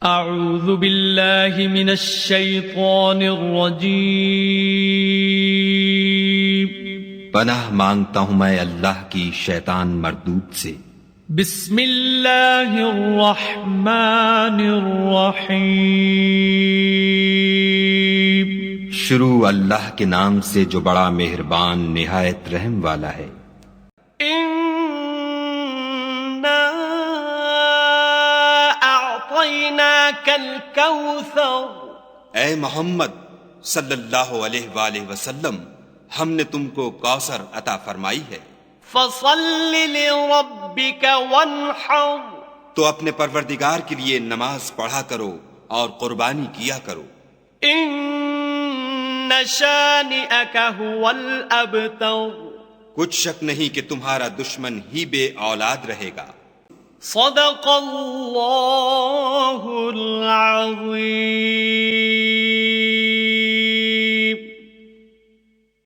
اعوذ باللہ من الشیطان الرجیم پناہ مانگتا ہوں میں اللہ کی شیطان مردود سے۔ بسم اللہ الرحمن الرحیم شروع اللہ کے نام سے جو بڑا مہربان نہایت رحم والا ہے۔ اِنَّا أَعْطَيْنَاكَ الْكَوْثَرَ، اے محمد صلی اللہ علیہ وآلہ وسلم، ہم نے تم کو کوثر عطا فرمائی ہے، فَصَلِّ لِرَبِّكَ وَانْحَرْ، تو اپنے پروردگار کے لیے نماز پڑھا کرو اور قربانی کیا کرو۔ إِنَّ شَانِئَكَ هُوَ الْأَبْتَرُ، کچھ شک نہیں کہ تمہارا دشمن ہی بے اولاد رہے گا۔ صدق اللہ العظیم۔